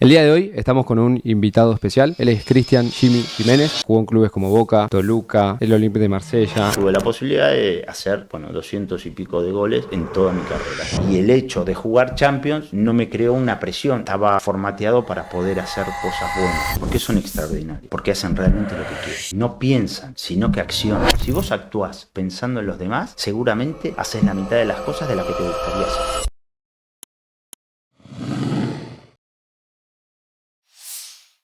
El día de hoy estamos con un invitado especial. Él es Cristian Jimmy Jiménez. Jugó en clubes como Boca, Toluca, el Olympique de Marsella. Tuve la posibilidad de hacer 200 y pico de goles en toda mi carrera. Y el hecho de jugar Champions no me creó una presión. Estaba formateado para poder hacer cosas buenas. Porque son extraordinarios. Porque hacen realmente lo que quieren. No piensan, sino que accionan. Si vos actuás pensando en los demás, seguramente haces la mitad de las cosas de las que te gustaría hacer.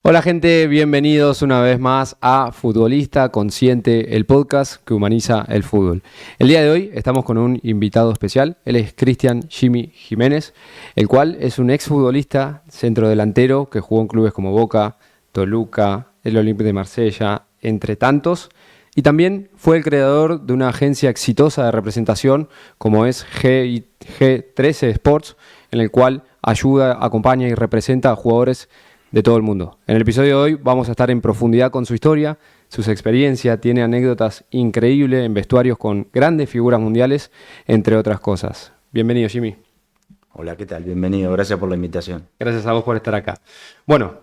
Hola gente, bienvenidos una vez más a Futbolista Consciente, el podcast que humaniza el fútbol. El día de hoy estamos con un invitado especial. Él es Cristian Jimmy Jiménez, el cual es un exfutbolista centrodelantero que jugó en clubes como Boca, Toluca, el Olympique de Marsella, entre tantos. Y también fue el creador de una agencia exitosa de representación como es G13 Sports, en el cual ayuda, acompaña y representa a jugadores de todo el mundo. En el episodio de hoy vamos a estar en profundidad con su historia, sus experiencias, tiene anécdotas increíbles en vestuarios con grandes figuras mundiales, entre otras cosas. Bienvenido, Jimmy. Hola, ¿qué tal? Bienvenido, gracias por la invitación. Gracias a vos por estar acá. Bueno,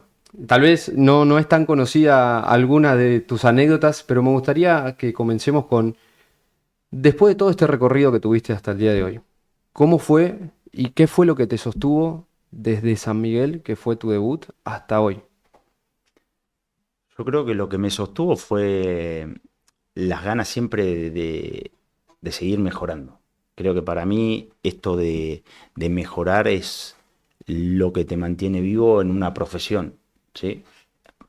tal vez no es tan conocida alguna de tus anécdotas, pero me gustaría que comencemos con, después de todo este recorrido que tuviste hasta el día de hoy, ¿cómo fue y qué fue lo que te sostuvo desde San Miguel, que fue tu debut, hasta hoy? Yo creo que lo que me sostuvo fue las ganas siempre de seguir mejorando. Creo que para mí esto de mejorar es lo que te mantiene vivo en una profesión, ¿sí?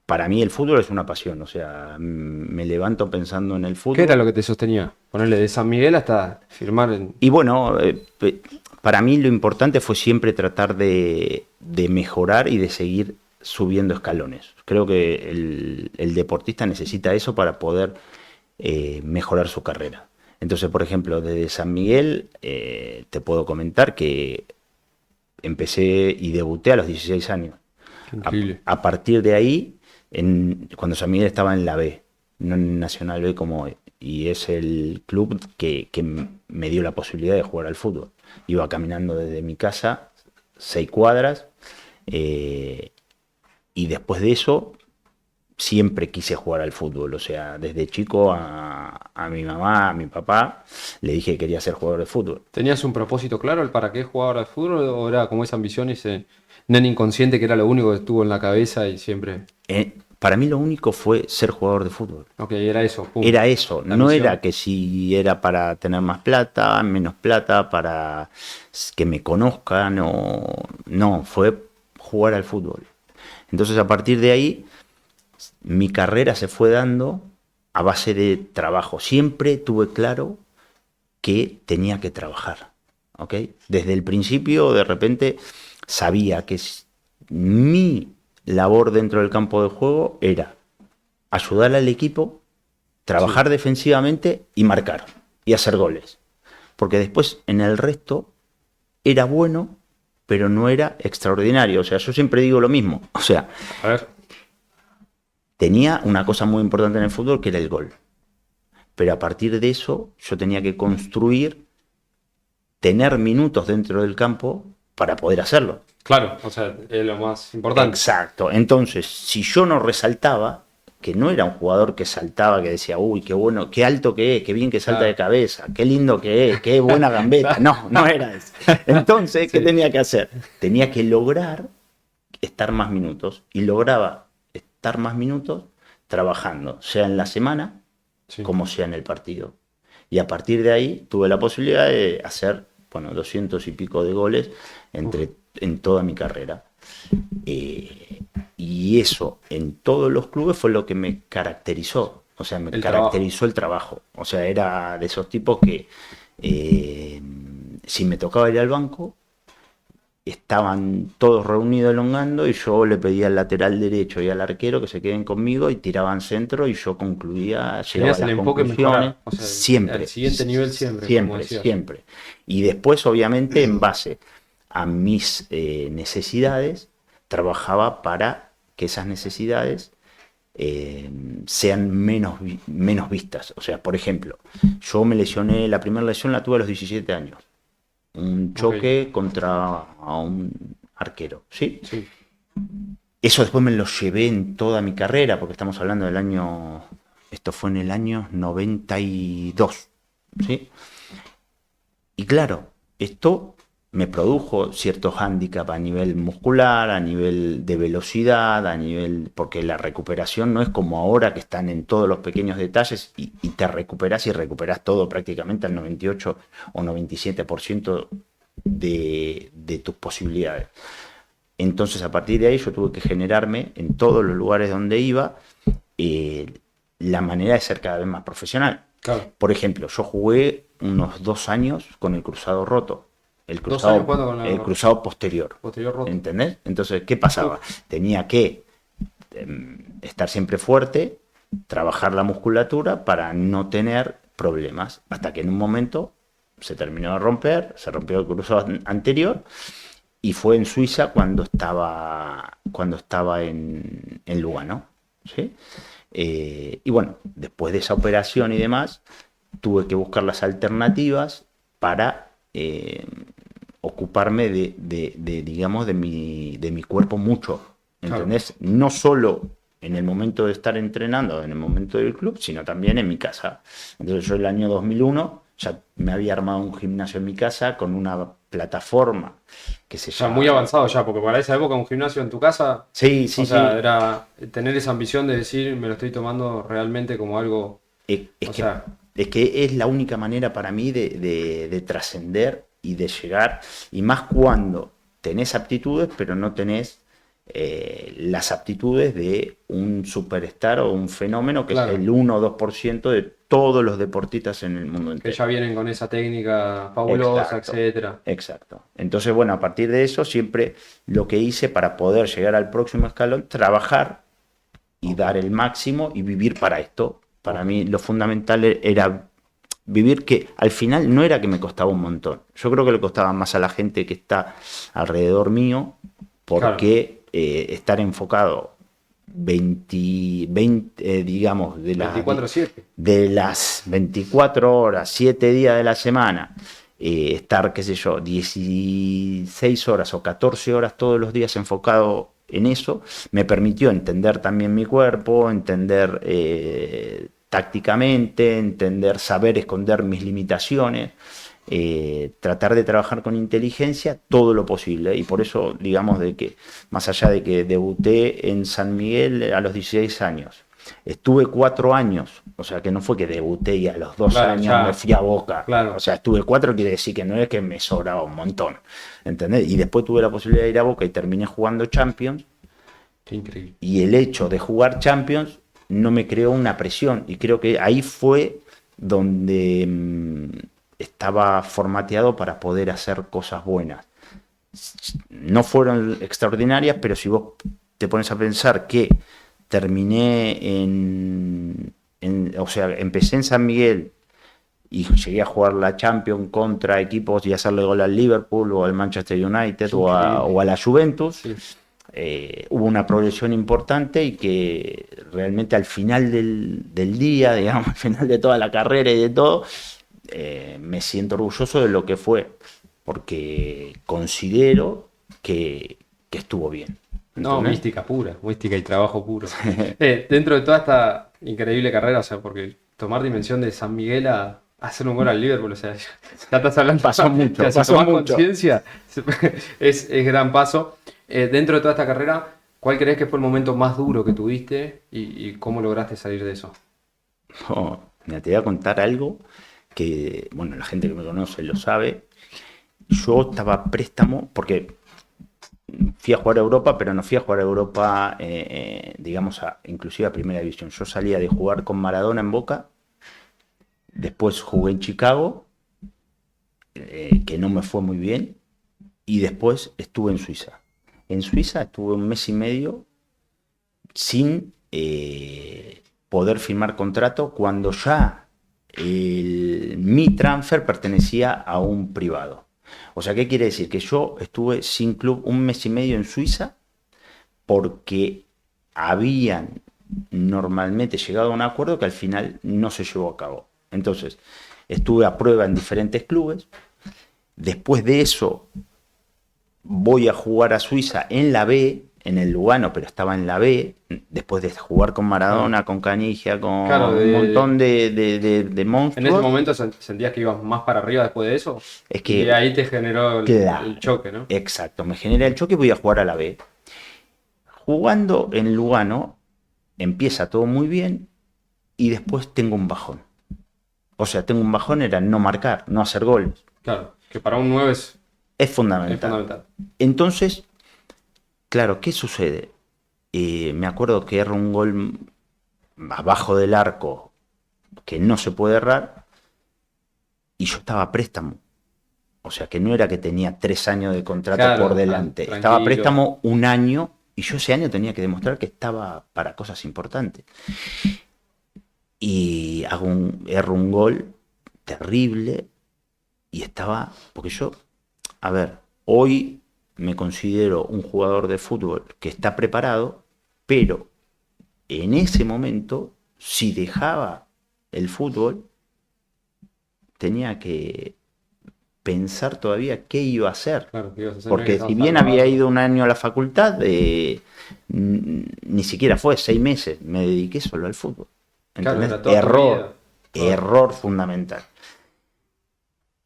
Para mí el fútbol es una pasión, o sea, me levanto pensando en el fútbol. ¿Qué era lo que te sostenía? Ponerle de San Miguel hasta firmar en... Y bueno, para mí lo importante fue siempre tratar de mejorar y de seguir subiendo escalones. Creo que el deportista necesita eso para poder mejorar su carrera. Entonces, por ejemplo, desde San Miguel te puedo comentar que empecé y debuté a los 16 años. Increíble. A partir de ahí, cuando San Miguel estaba en la B, no en Nacional B como hoy, y es el club que me dio la posibilidad de jugar al fútbol. Iba caminando desde mi casa 6 cuadras, y después de eso siempre quise jugar al fútbol. O sea, desde chico a mi mamá, a mi papá, le dije que quería ser jugador de fútbol. ¿Tenías un propósito claro el para qué jugabas al fútbol o era como esa ambición, ese nene inconsciente que era lo único que estuvo en la cabeza y siempre... Para mí lo único fue ser jugador de fútbol. Ok, era eso. Pum. Era eso, La no misión. era que si era para tener más plata, menos plata, para que me conozcan, no, fue jugar al fútbol. Entonces a partir de ahí mi carrera se fue dando a base de trabajo. Siempre tuve claro que tenía que trabajar, ¿ok? Desde el principio de repente sabía que mi labor dentro del campo de juego era ayudar al equipo, trabajar defensivamente y marcar y hacer goles. Porque después en el resto era bueno, pero no era extraordinario. O sea, yo siempre digo lo mismo. O sea, A ver. tenía una cosa muy importante en el fútbol que era el gol. Pero a partir de eso yo tenía que construir, tener minutos dentro del campo para poder hacerlo. Claro, o sea, es lo más importante. Exacto. Entonces, si yo no resaltaba, que no era un jugador que saltaba, que decía, uy, qué bueno, qué alto que es, qué bien que salta de cabeza, qué lindo que es, qué buena gambeta. No era eso. Entonces, ¿qué tenía que hacer? Tenía que lograr estar más minutos. Y lograba estar más minutos trabajando, sea en la semana, como sea en el partido. Y a partir de ahí tuve la posibilidad de hacer, 200 y pico de goles en toda mi carrera. Y eso en todos los clubes fue lo que me caracterizó. O sea, me caracterizó el trabajo. O sea, era de esos tipos que si me tocaba ir al banco, estaban todos reunidos elongando y yo le pedía al lateral derecho y al arquero que se queden conmigo y tiraban centro y yo concluía, llegaba a las conclusiones. O sea, siempre. El siguiente nivel siempre. Siempre. Y después, obviamente, en base a mis necesidades, trabajaba para que esas necesidades sean menos vistas. O sea, por ejemplo, yo me lesioné, la primera lesión la tuve a los 17 años. Un choque contra un arquero, ¿sí? Eso después me lo llevé en toda mi carrera, porque estamos hablando del año, esto fue en el año 92, ¿sí? Y claro, esto me produjo ciertos hándicaps a nivel muscular, a nivel de velocidad, a nivel, porque la recuperación no es como ahora que están en todos los pequeños detalles y te recuperas y recuperas todo prácticamente al 98 o 97% de tus posibilidades. Entonces, a partir de ahí, yo tuve que generarme en todos los lugares donde iba eh, la manera de ser cada vez más profesional. Claro. Por ejemplo, yo jugué unos 2 años con el cruzado roto, el 2 años cruzado, jugando con el cruzado posterior. posterior roto. ¿Entendés? Entonces, ¿qué pasaba? Tenía que estar siempre fuerte, trabajar la musculatura para no tener problemas, hasta que en un momento se terminó de romper, se rompió el cruzado anterior. Y fue en Suiza cuando estaba en Lugano, ¿sí? Y bueno, después de esa operación y demás, tuve que buscar las alternativas para ocuparme digamos, de mi cuerpo mucho, ¿entendés? Claro. No solo en el momento de estar entrenando, en el momento del club, sino también en mi casa. Entonces yo el año 2001 ya me había armado un gimnasio en mi casa con una plataforma que se llama... muy avanzado ya, porque para esa época un gimnasio en tu casa... Sí, o sea, era tener esa ambición de decir, me lo estoy tomando realmente como algo... Es que es la única manera para mí de trascender y de llegar, y más cuando tenés aptitudes, pero no tenés las aptitudes de un superstar o un fenómeno que claro. Es el 1 o 2% de todos los deportistas en el mundo entero. Que ya vienen con esa técnica fabulosa, etcétera. Exacto. Entonces, bueno, a partir de eso, siempre lo que hice para poder llegar al próximo escalón, trabajar y dar el máximo y vivir para esto. Para mí lo fundamental era vivir, que al final no era que me costaba un montón. Yo creo que le costaba más a la gente que está alrededor mío, porque claro. Estar enfocado 20 digamos, de las 24 horas, 7 días de la semana, estar, qué sé yo, 16 horas o 14 horas todos los días enfocado en eso, me permitió entender también mi cuerpo, entender tácticamente, entender, saber esconder mis limitaciones, tratar de trabajar con inteligencia todo lo posible. Y por eso, digamos, de que más allá de que debuté en San Miguel a los 16 años, estuve 4 años, o sea que no fue que debuté y a los 2 años ya me fui a Boca. Claro. O sea, estuve 4, quiere decir que no es que me sobraba un montón, ¿entendés? Y después tuve la posibilidad de ir a Boca y terminé jugando Champions. Qué increíble. Y el hecho de jugar Champions no me creó una presión, y creo que ahí fue donde estaba formateado para poder hacer cosas buenas. No fueron extraordinarias, pero si vos te pones a pensar que terminé o sea, empecé en San Miguel y llegué a jugar la Champions contra equipos y hacerle gol al Liverpool o al Manchester United o a la Juventus. Sí. Hubo una progresión importante y que realmente al final del día, digamos, al final de toda la carrera y de todo, me siento orgulloso de lo que fue, porque considero que estuvo bien. ¿Entendés? No, mística pura, mística y trabajo puro. Dentro de toda esta increíble carrera, o sea, porque tomar dimensión de San Miguel a hacer un gol al Liverpool, o sea, ya estás hablando, pasó mucho, o sea, si tomás conciencia, es gran paso. Dentro de toda esta carrera, ¿cuál crees que fue el momento más duro que tuviste y cómo lograste salir de eso? Oh, mira, te voy a contar algo que, bueno, la gente que me conoce lo sabe. Yo estaba a préstamo porque fui a jugar a Europa, pero no fui a jugar a Europa, digamos, inclusive a Primera División. Yo salía de jugar con Maradona en Boca, después jugué en Chicago, que no me fue muy bien, y después estuve en Suiza. En Suiza estuve 1 mes y medio sin poder firmar contrato, cuando ya mi transfer pertenecía a un privado. O sea, ¿qué quiere decir? Que yo estuve sin club 1 mes y medio en Suiza porque habían normalmente llegado a un acuerdo que al final no se llevó a cabo. Entonces, estuve a prueba en diferentes clubes. Después de eso, voy a jugar a Suiza en la B, en el Lugano, pero estaba en la B, después de jugar con Maradona, con Canigia, con Claro, un montón de en ese monstruos. momento sentías que ibas más para arriba después de eso. Es Y que, ahí te generó claro, el choque, ¿no? exacto, me genera el choque y voy a jugar a la B. Jugando en Lugano, empieza todo muy bien y después tengo un bajón. O sea, tengo un bajón, era no marcar, no hacer goles. Claro, que para un 9 Es es fundamental. fundamental. Entonces, claro, ¿qué sucede? Me acuerdo que erro un gol abajo del arco que no se puede errar y yo estaba a préstamo. O sea, que no era que tenía 3 años de contrato Claro, por delante. Estaba a tranquilo. préstamo un año y yo ese año tenía que demostrar que estaba para cosas importantes. Y erro un gol terrible y estaba, porque yo, a ver, hoy me considero un jugador de fútbol que está preparado, pero en ese momento, si dejaba el fútbol, tenía que pensar todavía qué iba a hacer. Claro, que ibas a hacer, no es que Porque si estabas bien salvado. había ido un año a la facultad, ni siquiera fue 6 meses, me dediqué solo al fútbol. Claro, ¿Entendés? era toda tu vida. Error fundamental.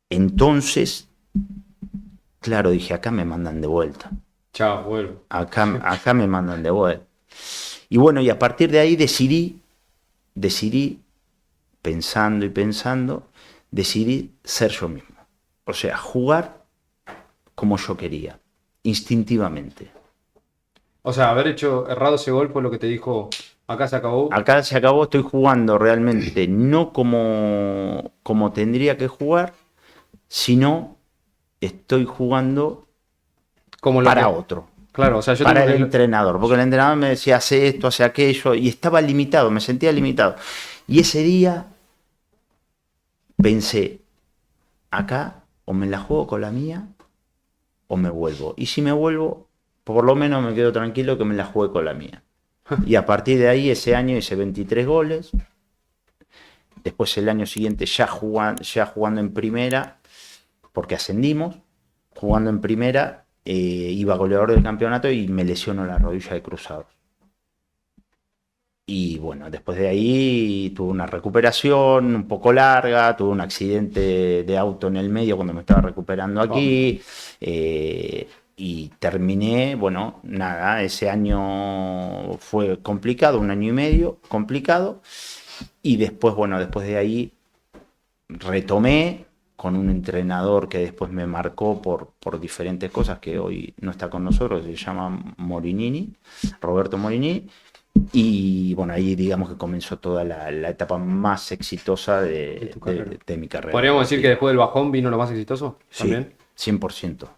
Entonces, claro, dije, acá me mandan de vuelta. Chao, vuelvo. Acá me mandan de vuelta. Y bueno, y a partir de ahí decidí, pensando y pensando, decidí ser yo mismo. O sea, jugar como yo quería, instintivamente. O sea, haber hecho errado ese gol fue lo que te dijo, acá se acabó. Acá se acabó, estoy jugando realmente no como tendría que jugar, sino estoy jugando Como lo para que. otro, Claro, o sea, yo para tengo el entrenador, porque el entrenador me decía, hace esto, hace aquello, y estaba limitado, me sentía limitado. Y ese día pensé, acá o me la juego con la mía o me vuelvo. Y si me vuelvo, por lo menos me quedo tranquilo que me la juegue con la mía. Y a partir de ahí, ese año hice 23 goles. Después el año siguiente ya jugando en primera, porque ascendimos, jugando en primera, iba goleador del campeonato y me lesionó la rodilla de cruzados. Y bueno, después de ahí tuve una recuperación un poco larga, tuve un accidente de auto en el medio cuando me estaba recuperando aquí. Y terminé, bueno, nada, ese año fue complicado, un año y medio complicado. Y después, bueno, después de ahí retomé con un entrenador que después me marcó por diferentes cosas, que hoy no está con nosotros, se llama Morinini, Roberto Morinini. Y bueno, ahí digamos que comenzó toda la etapa más exitosa tu carrera. de mi carrera. Podríamos decir que después del bajón vino lo más exitoso Sí, también. 100%.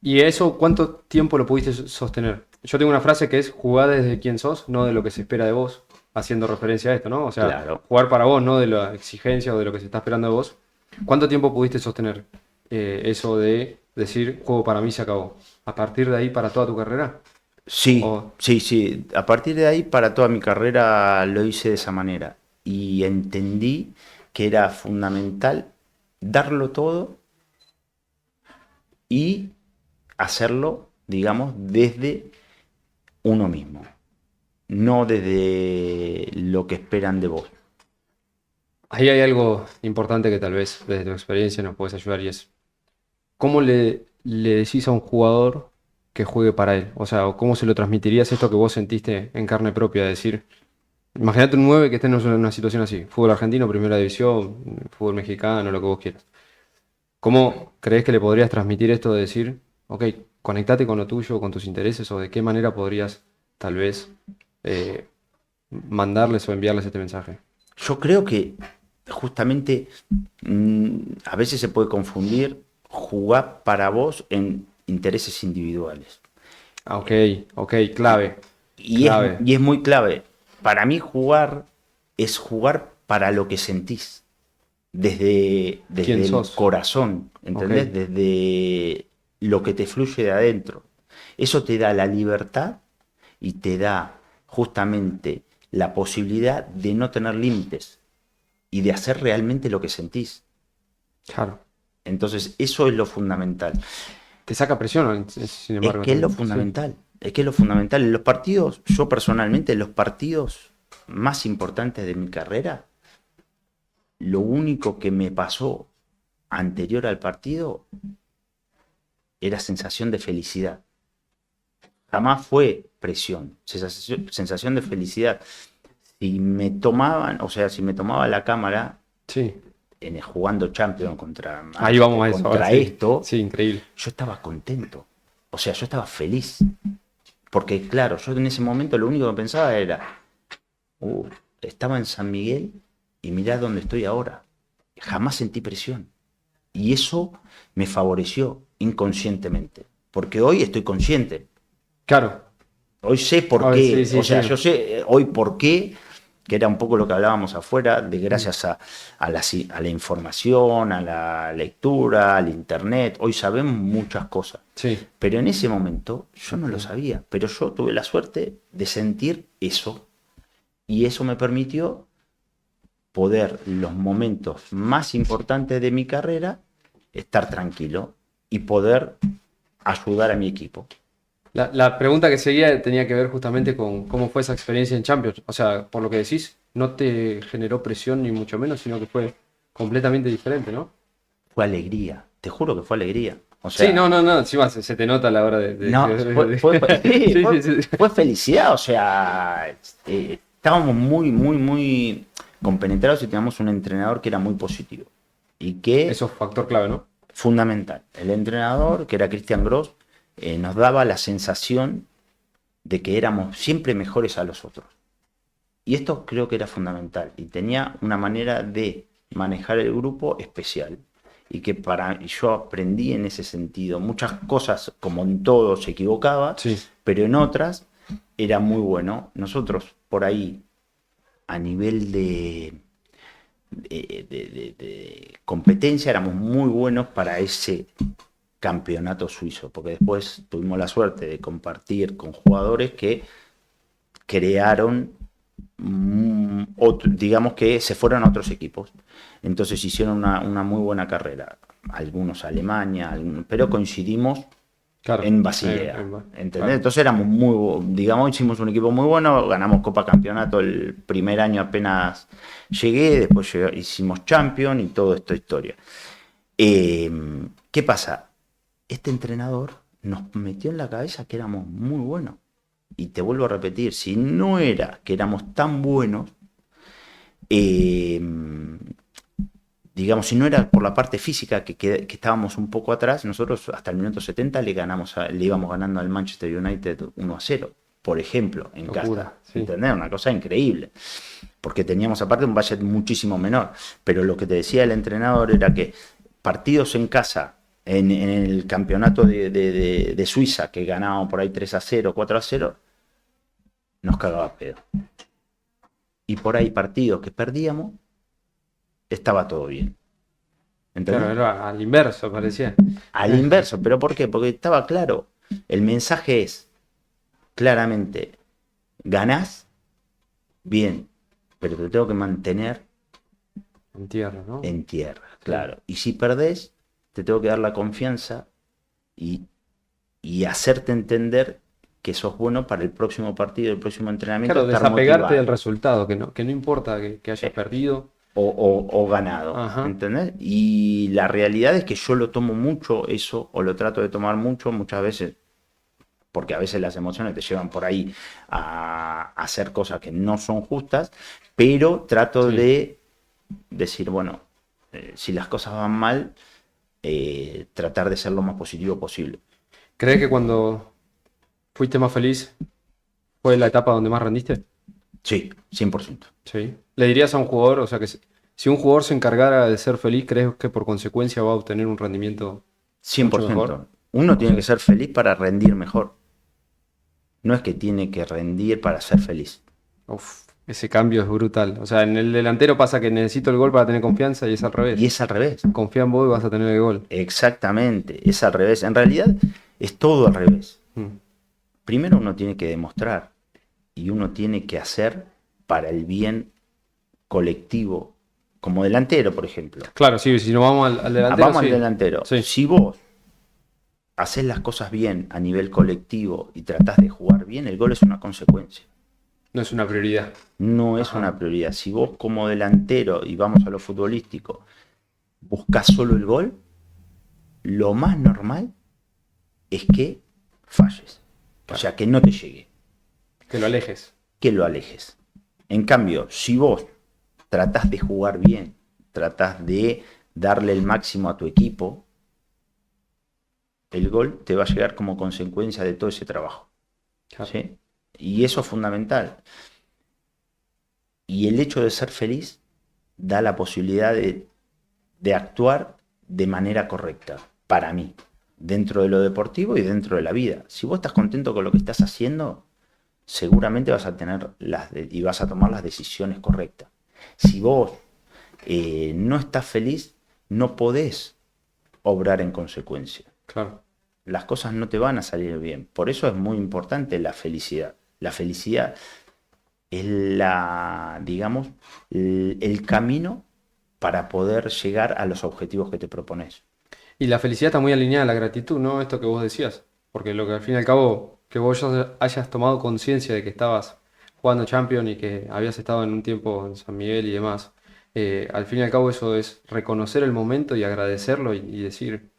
¿Y eso cuánto tiempo lo pudiste sostener? Yo tengo una frase que es jugar desde quien sos, no de lo que se espera de vos, haciendo referencia a esto, ¿no? O sea, Claro. jugar para vos, no de la exigencia o de lo que se está esperando de vos. ¿Cuánto tiempo pudiste sostener eso de decir, juego para mí se acabó? ¿A partir de ahí para toda tu carrera? Sí, O, sí. A partir de ahí, para toda mi carrera lo hice de esa manera. Y entendí que era fundamental darlo todo y hacerlo, digamos, desde uno mismo, no desde lo que esperan de vos. ahí hay algo importante que tal vez desde tu experiencia nos puedes ayudar y es, ¿cómo le decís a un jugador que juegue para él? O sea, ¿cómo se lo transmitirías esto que vos sentiste en carne propia? De decir, imagínate un 9 que esté en una situación así, fútbol argentino, primera división, fútbol mexicano, lo que vos quieras. ¿Cómo crees que le podrías transmitir esto de decir, ok, conectate con lo tuyo, con tus intereses, o de qué manera podrías tal vez eh, mandarles o enviarles este mensaje? Yo creo que justamente a veces se puede confundir jugar para vos en intereses individuales. Ah, ok, clave, Y es, clave. y es muy clave. Para mí jugar es jugar para lo que sentís, desde ¿Quién el sos? corazón, ¿entendés? Ok, Desde lo que te fluye de adentro. Eso te da la libertad y te da justamente la posibilidad de no tener límites y de hacer realmente lo que sentís. claro. Entonces, eso es lo fundamental. Te saca presión, sin Es embargo, que es lo también. Sí. fundamental. Es que es lo fundamental. En los partidos, yo personalmente, los partidos más importantes de mi carrera, lo único que me pasó anterior al partido era sensación de felicidad. Jamás fue presión, sensación de felicidad. Si me tomaban, o sea, si me tomaba la cámara Sí. jugando Champions contra, Ahí vamos a eso. contra Ahora sí. esto, Sí, increíble. yo estaba contento. O sea, yo estaba feliz. Porque, claro, yo en ese momento lo único que pensaba era, estaba en San Miguel y mirá dónde estoy ahora. Jamás sentí presión. Y eso me favoreció inconscientemente. Porque hoy estoy consciente. Claro. Hoy sé por Ay, qué. sí, sí, O sea, sí. yo sé hoy por qué, que era un poco lo que hablábamos afuera, de gracias a la información, a la lectura, al internet. Hoy sabemos muchas cosas. Sí. Pero en ese momento yo no lo sabía. Pero yo tuve la suerte de sentir eso. Y eso me permitió poder, los momentos más importantes de mi carrera, estar tranquilo y poder ayudar a mi equipo. La pregunta que seguía tenía que ver justamente con cómo fue esa experiencia en Champions. O sea, por lo que decís, no te generó presión ni mucho menos, sino que fue completamente diferente, ¿no? Fue alegría, te juro que fue alegría. O sea, Sí, no, encima se te nota a la hora de... no, Sí, fue, sí, sí. fue felicidad, o sea, estábamos muy compenetrados y teníamos un entrenador que era muy positivo y que, Eso es factor clave, ¿no? fundamental, el entrenador, que era Christian Gross, nos daba la sensación de que éramos siempre mejores a los otros. Y esto creo que era fundamental y tenía una manera de manejar el grupo especial. Y que yo aprendí en ese sentido. Muchas cosas, como en todo, se equivocaba, Sí. pero en otras era muy bueno. Nosotros, por ahí, a nivel de competencia, éramos muy buenos para ese campeonato suizo, porque después tuvimos la suerte de compartir con jugadores que crearon, digamos que se fueron a otros equipos. Entonces hicieron una muy buena carrera. Algunos a Alemania, pero coincidimos Claro. en Basilea. ¿Entendés? Claro. Entonces éramos digamos, hicimos un equipo muy bueno, ganamos Copa Campeonato el primer año apenas llegué, después hicimos Champions y todo esto historia. ¿Qué pasa? Este entrenador nos metió en la cabeza que éramos muy buenos. Y te vuelvo a repetir, si no era que éramos tan buenos, digamos, si no era por la parte física que estábamos un poco atrás, nosotros hasta el minuto 70 le íbamos ganando al Manchester United 1-0, por ejemplo, en Locura, casa. sí. ¿Entendés? Una cosa increíble. Porque teníamos aparte un budget muchísimo menor. Pero lo que te decía el entrenador era que partidos en casa, en el campeonato de Suiza, que ganábamos por ahí 3-0, 4-0, nos cagaba pedo. Y por ahí partidos que perdíamos, estaba todo bien. ¿Entendés? Claro, era al inverso, parecía. Al inverso, ¿pero por qué? Porque estaba claro. El mensaje es, claramente, ganás, bien, pero te tengo que mantener En tierra, ¿no? en tierra, claro. Y si perdés, te tengo que dar la confianza y hacerte entender que sos bueno para el próximo partido, el próximo entrenamiento. Claro, estar desapegarte motivado. del resultado, que no importa que hayas perdido. O ganado, Ajá. ¿entendés? Y la realidad es que yo lo tomo mucho eso, o lo trato de tomar muchas veces, porque a veces las emociones te llevan por ahí a hacer cosas que no son justas, pero trato Sí. de decir, bueno, si las cosas van mal, tratar de ser lo más positivo posible. ¿Crees que cuando fuiste más feliz fue la etapa donde más rendiste? Sí, 100%. Sí. ¿Le dirías a un jugador, o sea, que si un jugador se encargara de ser feliz, crees que por consecuencia va a obtener un rendimiento 100%. mucho mejor? Uno tiene que ser feliz para rendir mejor. No es que tiene que rendir para ser feliz. Uf, ese cambio es brutal. O sea, en el delantero pasa que necesito el gol para tener confianza y es al revés. Y es al revés. Confía en vos y vas a tener el gol. Exactamente, es al revés. En realidad es todo al revés. Mm. Primero uno tiene que demostrar y uno tiene que hacer para el bien colectivo, como delantero, por ejemplo. Claro, sí, si no vamos al delantero. Vamos sí. al delantero. Sí. Si vos haces las cosas bien a nivel colectivo y tratás de jugar bien, el gol es una consecuencia. No es una prioridad. No es una prioridad. Si vos como delantero, y vamos a lo futbolístico, buscás solo el gol, lo más normal es que falles. O sea, que no te llegue. Que lo alejes. Que lo alejes. En cambio, si vos tratás de jugar bien, tratás de darle el máximo a tu equipo, el gol te va a llegar como consecuencia de todo ese trabajo. Claro. ¿Sí? Y eso es fundamental. Y el hecho de ser feliz da la posibilidad de actuar de manera correcta, para mí, dentro de lo deportivo y dentro de la vida. Si vos estás contento con lo que estás haciendo, seguramente vas a tener y vas a tomar las decisiones correctas. Si vos no estás feliz, no podés obrar en consecuencia. Claro. Las cosas no te van a salir bien. Por eso es muy importante la felicidad. La felicidad es digamos, el camino para poder llegar a los objetivos que te propones. Y la felicidad está muy alineada a la gratitud, ¿no? Esto que vos decías. Porque lo que al fin y al cabo, que vos ya hayas tomado conciencia de que estabas jugando Champions y que habías estado en un tiempo en San Miguel y demás, al fin y al cabo eso es reconocer el momento y agradecerlo y decir,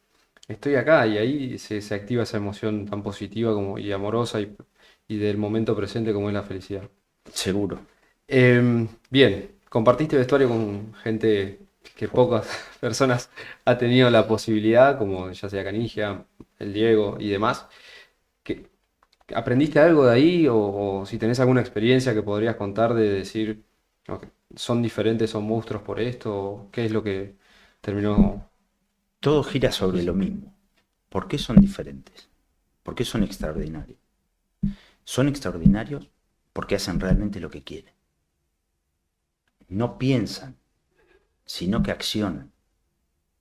estoy acá, y ahí se activa esa emoción tan positiva como, y amorosa y del momento presente como es la felicidad. Seguro. Bien, compartiste vestuario con gente que pocas personas ha tenido la posibilidad, como ya sea Canigia, el Diego y demás. ¿Que aprendiste algo de ahí o si tenés alguna experiencia que podrías contar de decir, ok, son diferentes, son monstruos por esto, o qué es lo que terminó Todo gira sobre lo mismo. ¿Por qué son diferentes? ¿Por qué son extraordinarios? Son extraordinarios porque hacen realmente lo que quieren. No piensan, sino que accionan.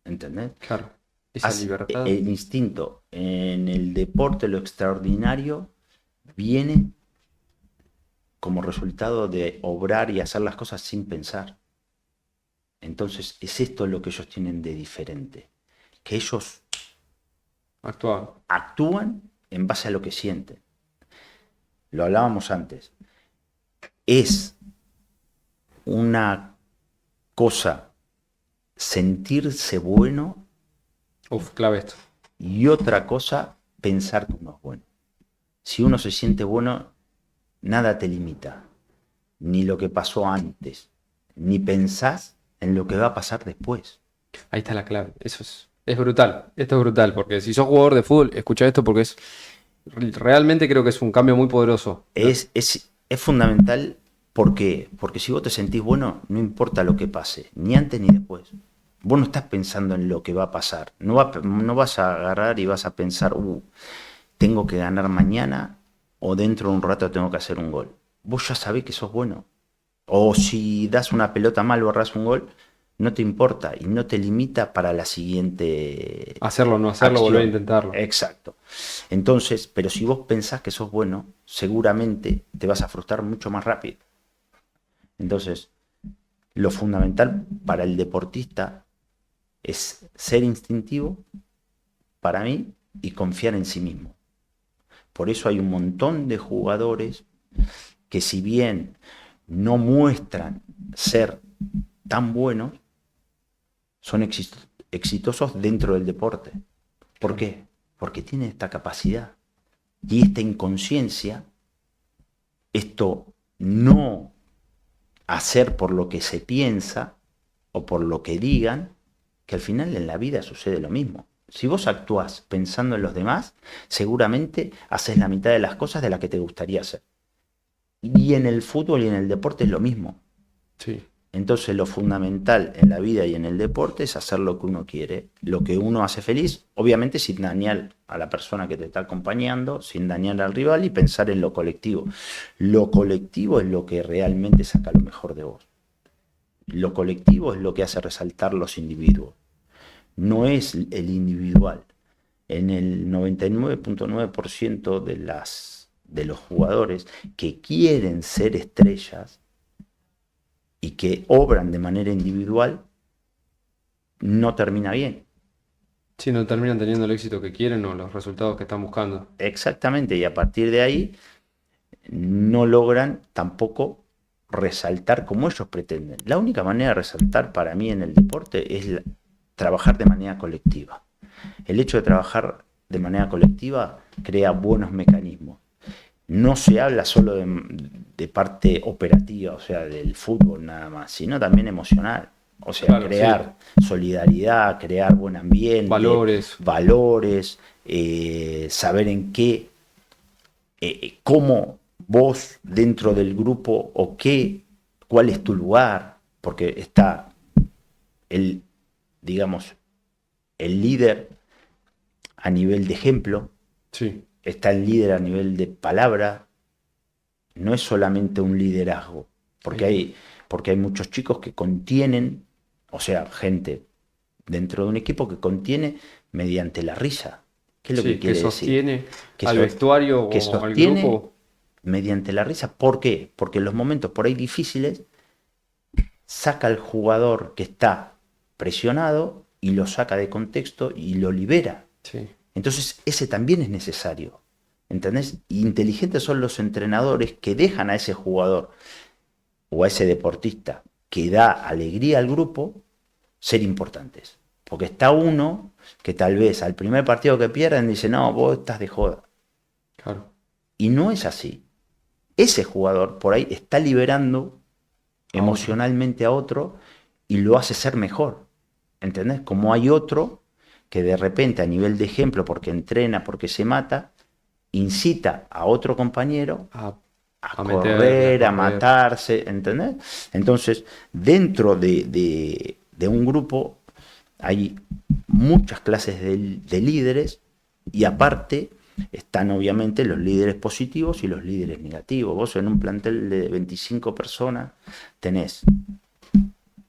¿Entendés? claro, esa libertad? El instinto en el deporte, lo extraordinario, viene como resultado de obrar y hacer las cosas sin pensar. Entonces, es esto lo que ellos tienen de diferente. Que ellos Actuar. actúan en base a lo que sienten. Lo hablábamos antes. Es una cosa sentirse bueno Uf, clave esto. y otra cosa pensar que uno es bueno. Si uno se siente bueno, nada te limita. Ni lo que pasó antes, ni pensás en lo que va a pasar después. Ahí está la clave. Eso es brutal. Esto es brutal, porque si sos jugador de fútbol, escucha esto porque realmente creo que es un cambio muy poderoso. Es fundamental. ¿Por qué? Porque si vos te sentís bueno, no importa lo que pase, ni antes ni después. Vos no estás pensando en lo que va a pasar. No vas a agarrar y vas a pensar, tengo que ganar mañana o dentro de un rato tengo que hacer un gol. Vos ya sabés que sos bueno. O si das una pelota mal o errás un gol, no te importa y no te limita para la siguiente Hacerlo, no hacerlo, acción. volver a intentarlo. Exacto. Entonces, pero si vos pensás que sos bueno, seguramente te vas a frustrar mucho más rápido. Entonces, lo fundamental para el deportista es ser instintivo, para mí, y confiar en sí mismo. Por eso hay un montón de jugadores que si bien no muestran ser tan buenos, son exitosos dentro del deporte. ¿Por qué? Porque tienen esta capacidad y esta inconsciencia, esto no hacer por lo que se piensa o por lo que digan, que al final en la vida sucede lo mismo. Si vos actuás pensando en los demás, seguramente haces la mitad de las cosas de las que te gustaría hacer. Y en el fútbol y en el deporte es lo mismo. Sí. Entonces lo fundamental en la vida y en el deporte es hacer lo que uno quiere, lo que uno hace feliz, obviamente sin dañar a la persona que te está acompañando, sin dañar al rival y pensar en lo colectivo. Lo colectivo es lo que realmente saca lo mejor de vos. Lo colectivo es lo que hace resaltar los individuos, no es el individual. En el 99.9% de los jugadores que quieren ser estrellas y que obran de manera individual, no termina bien. Si no terminan teniendo el éxito que quieren o los resultados que están buscando. Exactamente, y a partir de ahí no logran tampoco resaltar como ellos pretenden. La única manera de resaltar para mí en el deporte es trabajar de manera colectiva. El hecho de trabajar de manera colectiva crea buenos mecanismos. No se habla solo de parte operativa, o sea, del fútbol nada más, sino también emocional. O sea, Claro, crear solidaridad, crear buen ambiente, valores, saber en qué, cómo vos dentro del grupo o cuál es tu lugar, porque está digamos, el líder a nivel de ejemplo, Sí. está el líder a nivel de palabra, no es solamente un liderazgo, porque hay muchos chicos que contienen, o sea, gente dentro de un equipo que contiene mediante la risa. ¿Qué es lo que quiere decir? Sostiene Que al vestuario que o al sostiene grupo. mediante la risa. ¿Por qué? Porque en los momentos por ahí difíciles saca al jugador que está presionado y lo saca de contexto y lo libera. Sí. Entonces ese también es necesario. ¿Entendés? Inteligentes son los entrenadores que dejan a ese jugador o a ese deportista que da alegría al grupo ser importantes. Porque está uno que tal vez al primer partido que pierden dice, no, vos estás de joda. Claro. Y no es así. Ese jugador por ahí está liberando emocionalmente a otro y lo hace ser mejor. ¿Entendés? Como hay otro que de repente a nivel de ejemplo, porque entrena, porque se mata, incita a otro compañero a correr, a matarse, ¿entendés? Entonces, dentro de un grupo hay muchas clases de líderes y aparte están obviamente los líderes positivos y los líderes negativos. Vos en un plantel de 25 personas tenés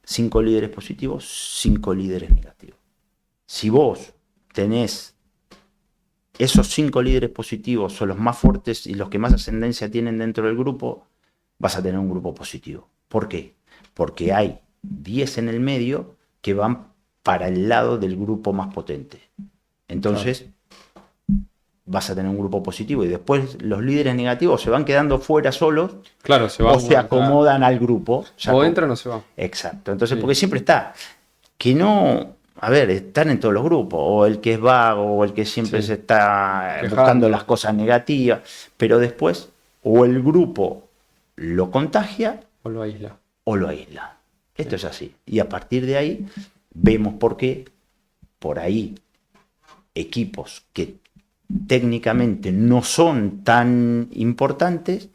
5 líderes positivos, 5 líderes negativos. Si vos tenés esos 5 líderes positivos son los más fuertes y los que más ascendencia tienen dentro del grupo, vas a tener un grupo positivo. ¿Por qué? Porque hay 10 en el medio que van para el lado del grupo más potente. Entonces, vas a tener un grupo positivo y después los líderes negativos se van quedando fuera solos, claro, o se acomodan al grupo. O entran o se van. Exacto. Entonces, porque siempre está que no... A ver, están en todos los grupos, o el que es vago, o el que siempre se está buscando las cosas negativas, pero después o el grupo lo contagia o lo aísla. Esto es así. Y a partir de ahí vemos por qué por ahí equipos que técnicamente no son tan importantes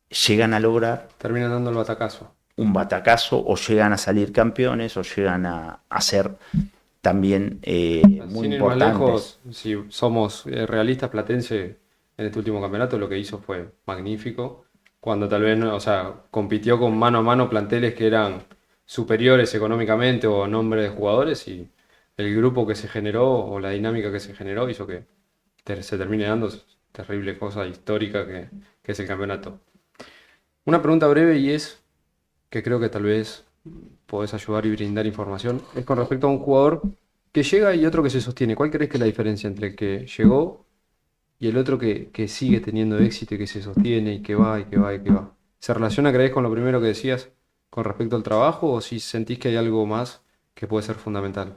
llegan a lograr... Terminan dando el batacazo. Un batacazo o llegan a salir campeones o llegan a ser también muy Sin ir más lejos, si somos realistas, Platense en este último campeonato lo que hizo fue magnífico, cuando tal vez, o sea, compitió con mano a mano planteles que eran superiores económicamente o nombre de jugadores y el grupo que se generó o la dinámica que se generó hizo que se termine dando terrible cosa histórica que es el campeonato. Una pregunta breve y es que creo que tal vez podés ayudar y brindar información, es con respecto a un jugador que llega y otro que se sostiene. ¿Cuál crees que es la diferencia entre el que llegó y el otro que sigue teniendo éxito y que se sostiene y que va y que va y que va? ¿Se relaciona, crees, con lo primero que decías con respecto al trabajo o si sentís que hay algo más que puede ser fundamental?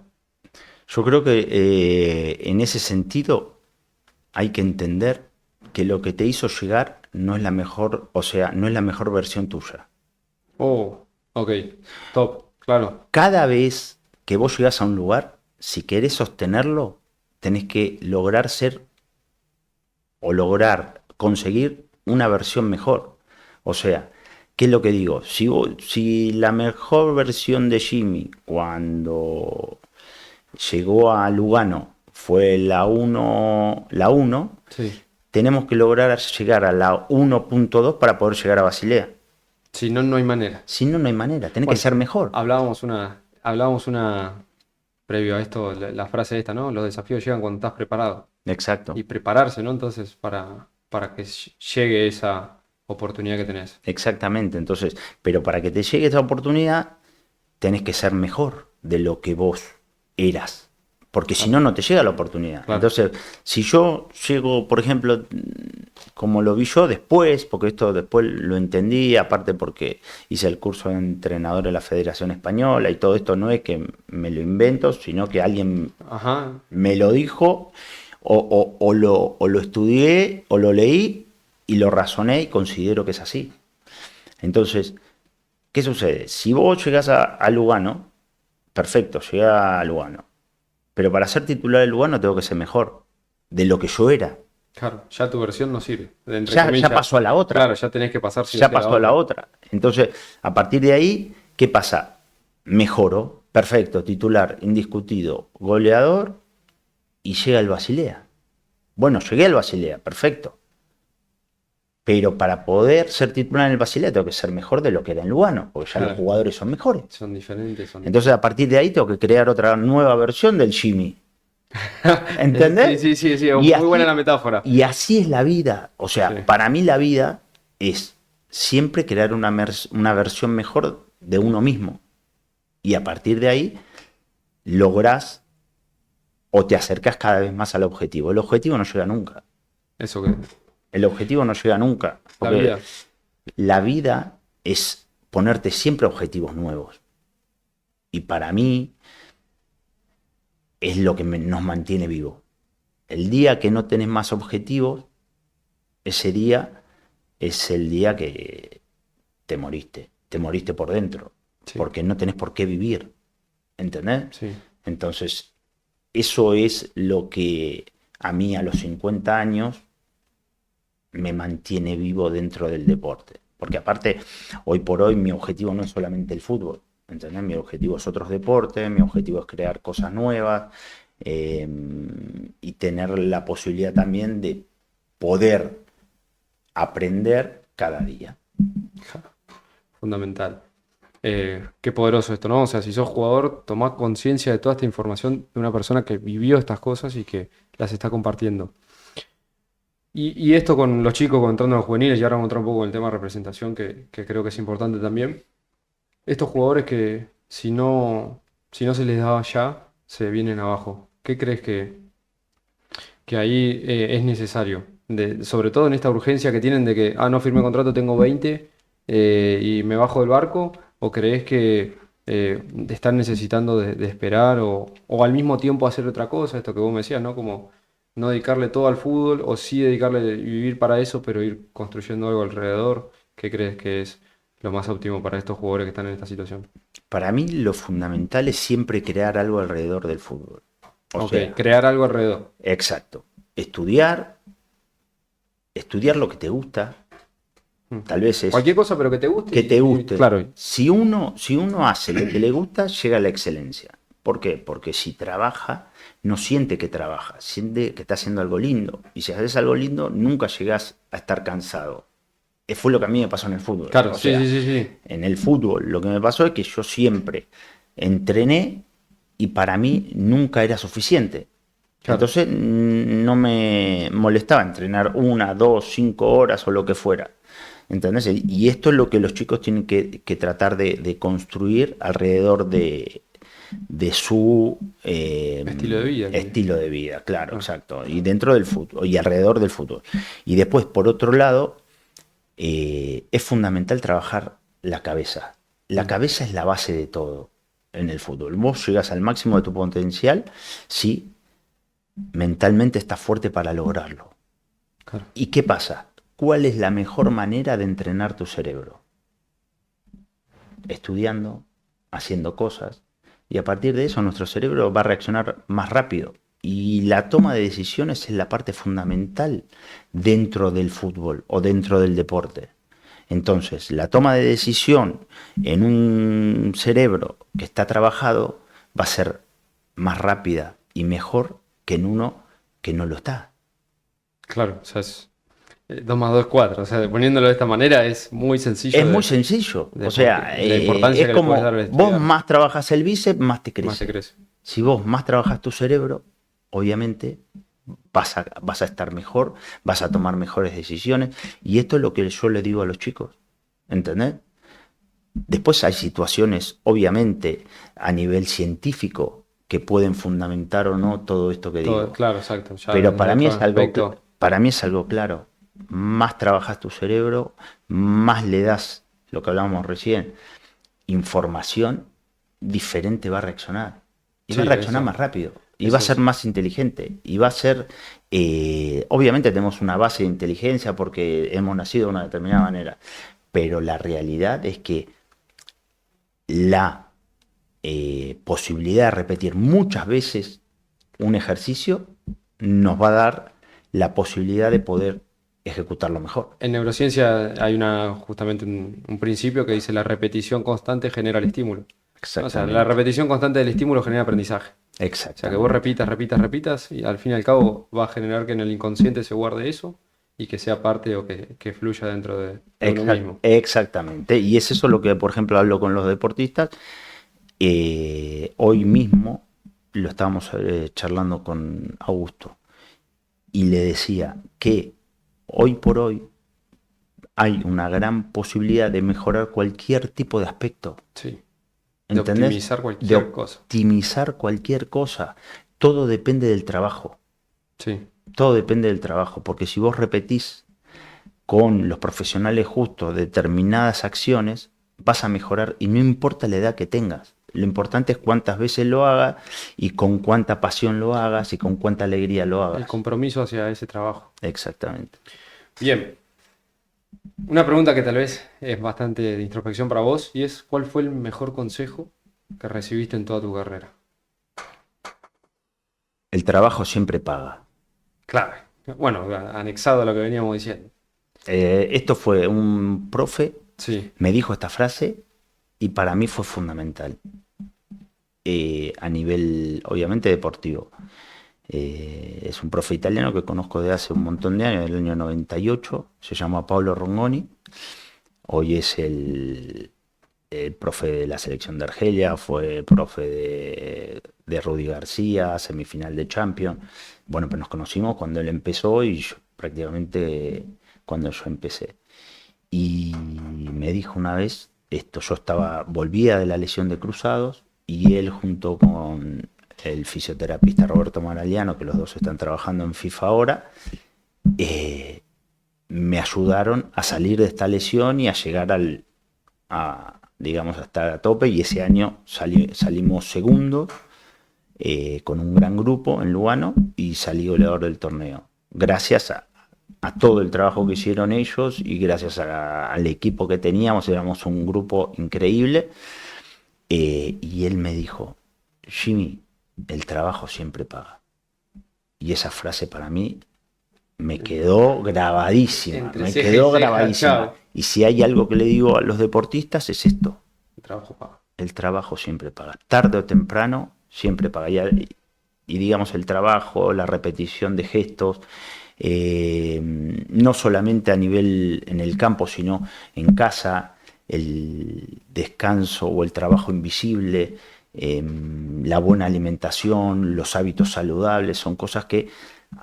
Yo creo que en ese sentido hay que entender que lo que te hizo llegar no es la mejor, o sea, no es la mejor versión tuya. Oh, ok, top, claro. Cada vez que vos llegás a un lugar, si querés sostenerlo, tenés que lograr ser o lograr conseguir una versión mejor. O sea, ¿qué es lo que digo? Si la mejor versión de Jimmy cuando llegó a Lugano fue la 1, Sí. tenemos que lograr llegar a la 1.2 para poder llegar a Basilea. Si no, no hay manera. Si no, no hay manera, tenés que ser mejor. Hablábamos una previo a esto, la frase esta, ¿no? Los desafíos llegan cuando estás preparado. Exacto. Y prepararse, ¿no? Entonces, para que llegue esa oportunidad que tenés. Exactamente, entonces, pero para que te llegue esa oportunidad, tenés que ser mejor de lo que vos eras. porque si no, no te llega la oportunidad. Claro. Entonces, si yo llego, por ejemplo, como lo vi yo después, porque esto después lo entendí, aparte porque hice el curso de entrenador de la Federación Española y todo esto no es que me lo invento, sino que alguien Ajá. me lo dijo o lo estudié o lo leí y lo razoné y considero que es así. Entonces, ¿qué sucede? Si vos llegás a Lugano, perfecto, llegué a Lugano. Pero para ser titular de Lugano tengo que ser mejor de lo que yo era. Claro, ya tu versión no sirve. Entre Ya comillas. pasó a la otra. Claro, ya tenés que pasar sí o Ya sí pasó a la otra. Entonces, a partir de ahí, ¿qué pasa? Mejoro, perfecto, titular, indiscutido, goleador, y llega el Basilea. Bueno, llegué al Basilea, perfecto. Pero para poder ser titular en el Basilea tengo que ser mejor de lo que era en Lugano, porque ya Claro. los jugadores son mejores. Son diferentes. Entonces, a partir de ahí tengo que crear otra nueva versión del Jimmy. ¿Entendés? Sí, sí, Y muy así- buena la metáfora. Y así es la vida. O sea, Sí. para mí la vida es siempre crear una versión mejor de uno mismo. Y a partir de ahí lográs o te acercás cada vez más al objetivo. El objetivo no llega nunca. Eso que. El objetivo no llega nunca. La Porque vida. la vida es ponerte siempre objetivos nuevos. Y para mí es lo que nos mantiene vivos. El día que no tenés más objetivos, ese día es el día que te moriste por dentro, Sí. porque no tenés por qué vivir, ¿entendés? Sí. Entonces, eso es lo que a mí a los 50 años me mantiene vivo dentro del deporte. Porque aparte, hoy por hoy mi objetivo no es solamente el fútbol, ¿entendés? Mi objetivo es otros deportes, mi objetivo es crear cosas nuevas y tener la posibilidad también de poder aprender cada día. Fundamental. Qué poderoso esto, ¿no? O sea, si sos jugador, tomás conciencia de toda esta información de una persona que vivió estas cosas y que las está compartiendo. Y esto con los chicos, entrando a los juveniles, y ahora vamos a entrar un poco en el tema de representación, que creo que es importante también. Estos jugadores que si no se les da ya, se vienen abajo. ¿Qué crees que ahí es necesario? Sobre todo en esta urgencia que tienen de que, no firmé contrato, tengo 20 y me bajo del barco, ¿o crees que están necesitando de esperar o al mismo tiempo hacer otra cosa? Esto que vos me decías, ¿no? Como no dedicarle todo al fútbol o sí dedicarle y vivir para eso, pero ir construyendo algo alrededor. ¿Qué crees que es lo más óptimo para estos jugadores que están en esta situación? Para mí lo fundamental es siempre crear algo alrededor del fútbol. O Ok, sea, crear algo alrededor. exacto. Estudiar lo que te gusta, tal vez es Cualquier cosa, pero que te guste. que te guste. Claro, Si uno hace lo que le gusta, llega a la excelencia. ¿Por qué? Porque si trabaja, no siente que trabaja, siente que está haciendo algo lindo. Y si haces algo lindo, nunca llegás a estar cansado. Fue lo que a mí me pasó en el fútbol. claro, O sí, sea, sí, sí, sí. en el fútbol lo que me pasó es que yo siempre entrené y para mí nunca era suficiente. Claro. Entonces no me molestaba entrenar 1, 2, 5 horas o lo que fuera. ¿Entendés? Y esto es lo que los chicos tienen que tratar de construir alrededor de su Estilo de vida. estilo de vida, claro, exacto. Y dentro del fútbol, y alrededor del fútbol. Y después, por otro lado, es fundamental trabajar la cabeza. La cabeza es la base de todo en el fútbol. Vos llegas al máximo de tu potencial si mentalmente estás fuerte para lograrlo. Claro. ¿Y qué pasa? ¿Cuál es la mejor manera de entrenar tu cerebro? Estudiando, haciendo cosas, y a partir de eso nuestro cerebro va a reaccionar más rápido. Y la toma de decisiones es la parte fundamental dentro del fútbol o dentro del deporte. Entonces, la toma de decisión en un cerebro que está trabajado va a ser más rápida y mejor que en uno que no lo está. Claro, o sea, es 2 más 2 es 4. O sea, poniéndolo de esta manera es muy sencillo. Es muy sencillo. O sea, la importancia es que le como puedes dar al vos estudiar. más trabajas el bíceps, más te crece. Más te crece. Si vos más trabajas tu cerebro, obviamente vas a estar mejor, vas a tomar mejores decisiones. Y esto es lo que yo le digo a los chicos. ¿Entendés? Después hay situaciones, obviamente, a nivel científico, que pueden fundamentar o no todo esto que digo. Claro, exacto. Ya Pero en para mí otro es algo, aspecto, para mí es algo claro. Más trabajas tu cerebro, más le das, lo que hablábamos recién, información, diferente va a reaccionar. Y va a sí, reaccionar más rápido. Y va a eso ser es. más inteligente. Y va a ser, obviamente tenemos una base de inteligencia porque hemos nacido de una determinada manera. Pero la realidad es que la posibilidad de repetir muchas veces un ejercicio nos va a dar la posibilidad de poder ejecutarlo mejor. En neurociencia hay justamente un principio que dice la repetición constante genera el estímulo. O sea, la Exactamente, repetición constante del estímulo genera aprendizaje. O sea, que vos exactamente, repitas, repitas, repitas y al fin y al cabo va a generar que en el inconsciente se guarde eso y que sea parte o que fluya dentro de uno mismo. exactamente. Y es eso lo que, por ejemplo, hablo con los deportistas. Hoy mismo lo estábamos charlando con Augusto y le decía que hoy por hoy hay una gran posibilidad de mejorar cualquier tipo de aspecto. Sí, de ¿Entendés? optimizar De cualquier cosa. optimizar cualquier cosa. Todo depende del trabajo. Sí, Todo depende del trabajo. Porque si vos repetís con los profesionales justos determinadas acciones, vas a mejorar y no importa la edad que tengas. Lo importante es cuántas veces lo hagas y con cuánta pasión lo hagas y con cuánta alegría lo el hagas. compromiso hacia ese trabajo. Exactamente. Bien, una pregunta que tal vez es bastante de introspección para vos y es ¿cuál fue el mejor consejo que recibiste en toda tu carrera? El trabajo siempre paga. Clave. Bueno, anexado a lo que veníamos diciendo. Esto fue un profe, Sí, me dijo esta frase y para mí fue fundamental. A nivel, obviamente, deportivo. Es un profe italiano que conozco de hace un montón de años, del año 98, se llama Pablo Rongoni, hoy es el profe de la selección de Argelia, fue profe de Rudy García, semifinal de Champions. Bueno, pues nos conocimos cuando él empezó y yo, prácticamente cuando yo empecé. Y me dijo una vez, esto, volvía de la lesión de cruzados y él junto con el fisioterapista Roberto Maragliano, que los dos están trabajando en FIFA ahora, eh, me ayudaron a salir de esta lesión y a llegar digamos, a estar a tope. Y ese año salimos segundos con un gran grupo en Lugano y salí goleador del torneo. Gracias a todo el trabajo que hicieron ellos y gracias al equipo que teníamos, éramos un grupo increíble. Y él me dijo, Jimmy, el trabajo siempre paga. Y esa frase para mí me quedó grabadísima, entre me ceja y quedó ceja, grabadísima. chao. Y si hay algo que le digo a los deportistas es esto, El trabajo paga. el trabajo siempre paga. Tarde o temprano siempre paga. Y digamos el trabajo, la repetición de gestos, no solamente a nivel en el campo, sino en casa, el descanso o el trabajo invisible, la buena alimentación, los hábitos saludables, son cosas que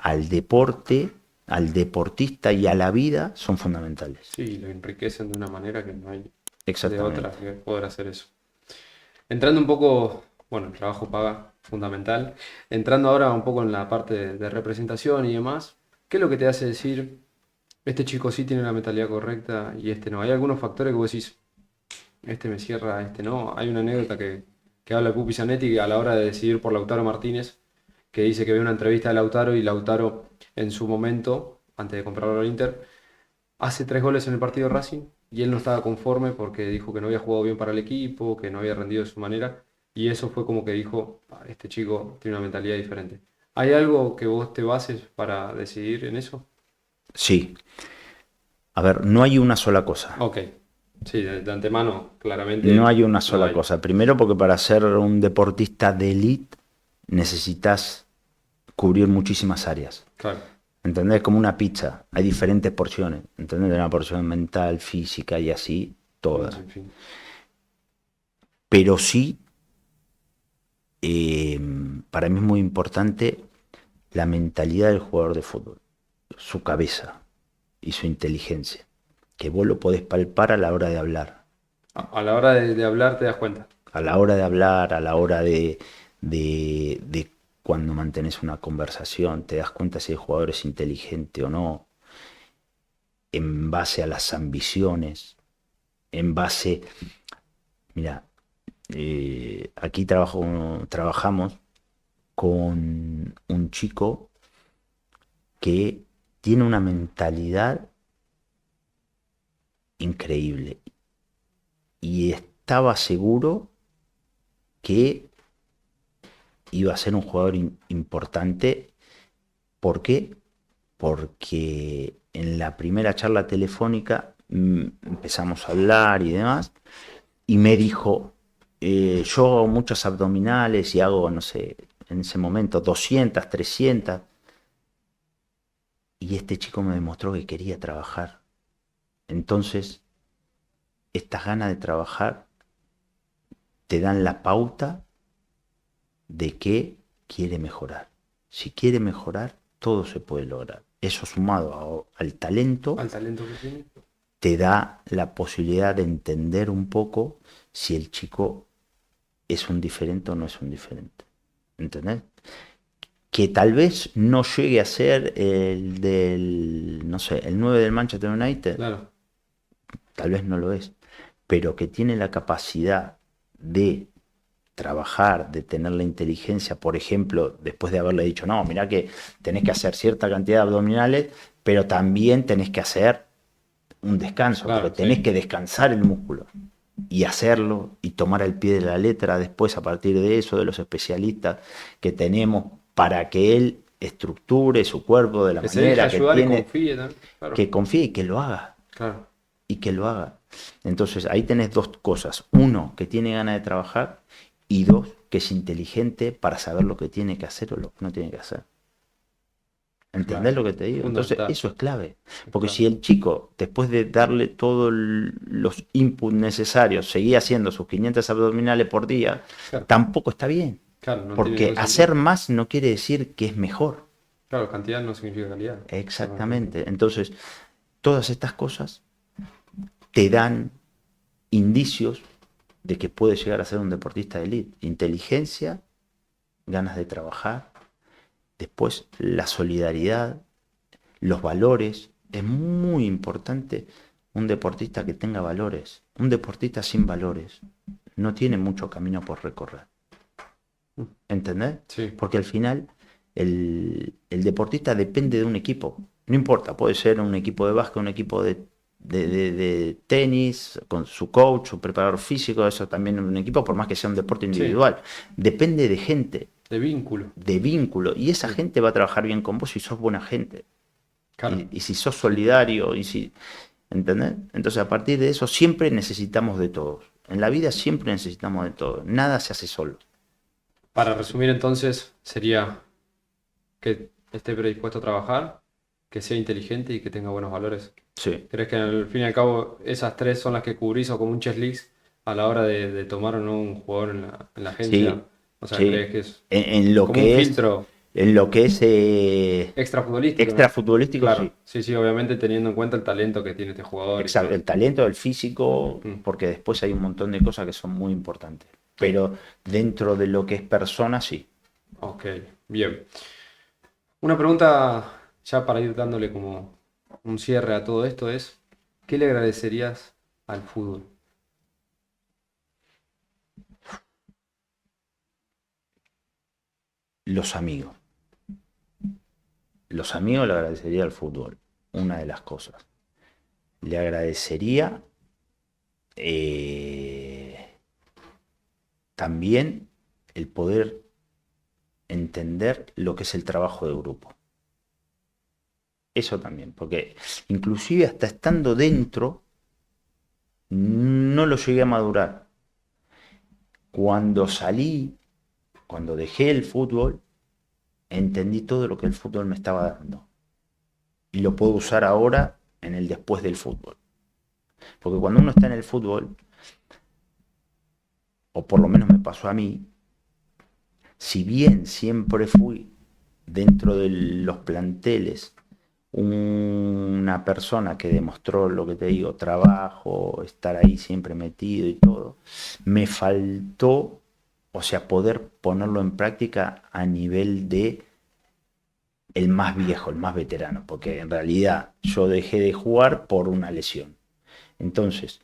al deporte, al deportista y a la vida son fundamentales. Sí, lo enriquecen de una manera que no hay de otra Exactamente. que poder hacer eso. Entrando un poco, bueno, el trabajo paga, fundamental. Entrando ahora un poco en la parte de representación y demás, ¿qué es lo que te hace decir, este chico sí tiene la mentalidad correcta y este no? ¿Hay algunos factores que vos decís, este me cierra, este no? Hay una anécdota que habla Pupi Zanetti a la hora de decidir por Lautaro Martínez, que dice que ve una entrevista de Lautaro y Lautaro en su momento, antes de comprarlo al Inter, hace 3 goles en el partido de Racing y él no estaba conforme porque dijo que no había jugado bien para el equipo, que no había rendido de su manera y eso fue como que dijo, "Ah, este chico tiene una mentalidad diferente". ¿Hay algo que vos te bases para decidir en eso? Sí. A ver, no hay una sola cosa. Ok, sí, de antemano, No claramente hay una no sola hay. cosa. Primero porque para ser un deportista de élite necesitas cubrir muchísimas áreas. Claro, ¿Entendés? Como una pizza. Hay diferentes porciones. ¿Entendés? Una porción mental, física y así, un todas. sinfín. Pero sí, eh, para mí es muy importante la mentalidad del jugador de fútbol. Su cabeza y su inteligencia. Que vos lo podés palpar a la hora de hablar. A la hora de hablar te das cuenta. A la hora de hablar, a la hora de cuando mantenés una conversación, te das cuenta si el jugador es inteligente o no, en base a las ambiciones, en base, mira, aquí trabajamos con un chico que tiene una mentalidad increíble y estaba seguro que iba a ser un jugador importante. ¿Por qué? Porque en la primera charla telefónica empezamos a hablar y demás, y me dijo, yo hago muchos abdominales y hago, no sé, en ese momento 200, 300, y este chico me demostró que quería trabajar. Entonces, estas ganas de trabajar te dan la pauta de que quiere mejorar. Si quiere mejorar, todo se puede lograr. Eso sumado al talento que tiene. te da la posibilidad de entender un poco si el chico es un diferente o no es un diferente. ¿Entendés? Que tal vez no llegue a ser el del, no sé, el 9 del Manchester United. Claro. Tal vez no lo es. Pero que tiene la capacidad de trabajar, de tener la inteligencia, por ejemplo, después de haberle dicho, no, mirá que tenés que hacer cierta cantidad de abdominales, pero también tenés que hacer un descanso, Claro, pero tenés sí. que descansar el músculo y hacerlo y tomar al pie de la letra después a partir de eso, de los especialistas que tenemos para que él estructure su cuerpo de la Que se deje manera que ayudar y tiene, confíe también. Claro. que confíe y que lo haga. Claro. Y que lo haga. Entonces ahí tenés dos cosas. Uno, que tiene ganas de trabajar, y dos, que es inteligente para saber lo que tiene que hacer o lo que no tiene que hacer. ¿Entendés Claro. lo que te digo? Entonces Fundamental. eso es clave. Porque Claro. si el chico, después de darle todos los inputs necesarios, seguía haciendo sus 500 abdominales por día, Claro. tampoco está bien. Claro, no tiene Porque ningún hacer sentido. más no quiere decir que es mejor. Claro, cantidad no significa calidad. Exactamente. Entonces, todas estas cosas te dan indicios de que puede llegar a ser un deportista de élite. Inteligencia, ganas de trabajar, después la solidaridad, los valores. Es muy importante un deportista que tenga valores. Un deportista sin valores no tiene mucho camino por recorrer. ¿Entendés? Sí. Porque al final el deportista depende de un equipo. No importa, puede ser un equipo de básquet, un equipo de tenis, con su coach, su preparador físico, eso también es un equipo, por más que sea un deporte individual. Depende de gente, De vínculo. de vínculo, y esa gente va a trabajar bien con vos si sos buena gente. Claro. Y si sos solidario, y si, ¿entendés? Entonces a partir de eso siempre necesitamos de todos. En la vida siempre necesitamos de todos. Nada se hace solo. Para resumir entonces, sería que esté predispuesto a trabajar, que sea inteligente y que tenga buenos valores. Sí. ¿Crees que al fin y al cabo esas tres son las que cubrís o como un checklist a la hora de tomar o no un jugador en la agencia? Sí, O sea, ¿crees sí. que es En lo como un que es, filtro en lo que es extrafutbolístico, ¿no? extrafutbolístico, Claro, sí. sí, sí, obviamente teniendo en cuenta el talento que tiene este jugador y Exacto, todo. el talento, el físico, Mm, porque después hay un montón de cosas que son muy importantes. Pero dentro de lo que es persona, sí. ok, bien. Una pregunta ya para ir dándole como un cierre a todo esto es, ¿qué le agradecerías al fútbol? Los amigos. Los amigos le agradecería al fútbol. Una de las cosas. Le agradecería también el poder entender lo que es el trabajo de grupo. Eso también, porque inclusive hasta estando dentro, no lo llegué a madurar. Cuando salí, cuando dejé el fútbol, entendí todo lo que el fútbol me estaba dando. Y lo puedo usar ahora en el después del fútbol. Porque cuando uno está en el fútbol, o por lo menos me pasó a mí, si bien siempre fui dentro de los planteles una persona que demostró lo que te digo, trabajo, estar ahí siempre metido y todo, me faltó O sea, poder ponerlo en práctica a nivel de el más viejo, el más veterano, porque en realidad yo dejé de jugar por una lesión. Entonces,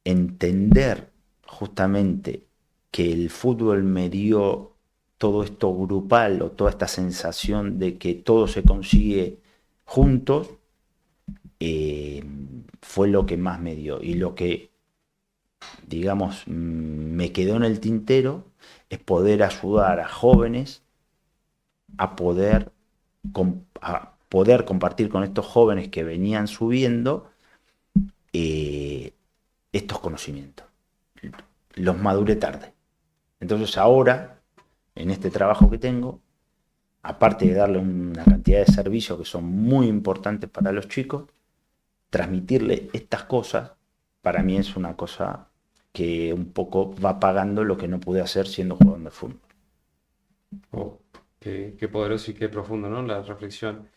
entender justamente que el fútbol me dio todo esto grupal o toda esta sensación de que todo se consigue juntos, fue lo que más me dio. Y lo que, digamos, me quedó en el tintero es poder ayudar a jóvenes a poder compartir con estos jóvenes que venían subiendo eh, estos conocimientos. Los maduré tarde. Entonces ahora, en este trabajo que tengo, aparte de darle una cantidad de servicios que son muy importantes para los chicos, transmitirle estas cosas, para mí es una cosa que un poco va pagando lo que no pude hacer siendo jugador de fútbol. Oh, qué poderoso y qué profundo, ¿no? La reflexión.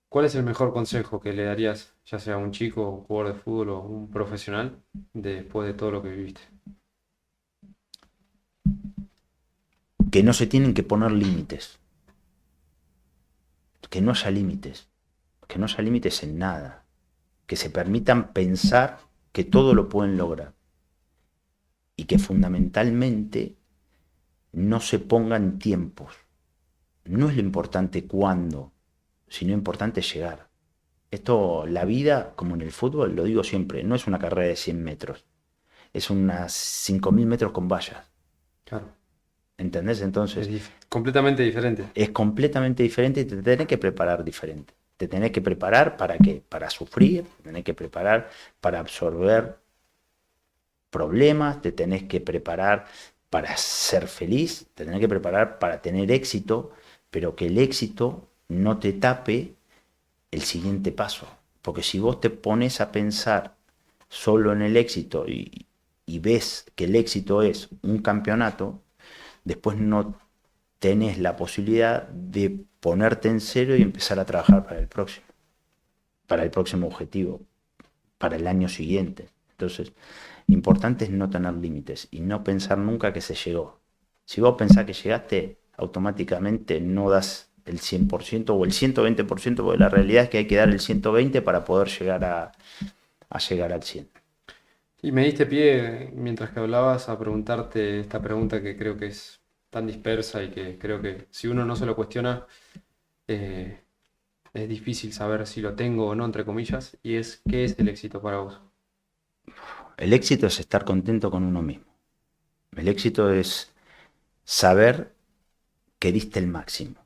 ¿Cuál es el mejor consejo que le darías, ya sea a un chico, un jugador de fútbol o un profesional, después de todo lo que viviste? Que no se tienen que poner límites, que no haya límites, que no haya límites en nada, que se permitan pensar que todo lo pueden lograr y que fundamentalmente no se pongan tiempos. No es lo importante cuándo, sino lo importante es llegar. Esto, la vida, como en el fútbol, lo digo siempre, no es una carrera de 100 metros, es unas 5.000 metros con vallas. Claro, ¿Entendés? Entonces, completamente diferente. es completamente diferente y te tenés que preparar diferente. Te tenés que preparar para qué? Para sufrir, te tenés que preparar para absorber problemas, te tenés que preparar para ser feliz, te tenés que preparar para tener éxito, pero que el éxito no te tape el siguiente paso. Porque si vos te pones a pensar solo en el éxito y ves que el éxito es un campeonato, después no tenés la posibilidad de ponerte en cero y empezar a trabajar para el próximo objetivo, para el año siguiente. Entonces, importante es no tener límites y no pensar nunca que se llegó. Si vos pensás que llegaste, automáticamente no das el 100% o el 120%, porque la realidad es que hay que dar el 120 para poder llegar a llegar al 100. Y me diste pie, mientras que hablabas, a preguntarte esta pregunta que creo que es tan dispersa y que creo que si uno no se lo cuestiona, eh, es difícil saber si lo tengo o no, entre comillas, y es, ¿qué es el éxito para vos? El éxito es estar contento con uno mismo. El éxito es saber que diste el máximo.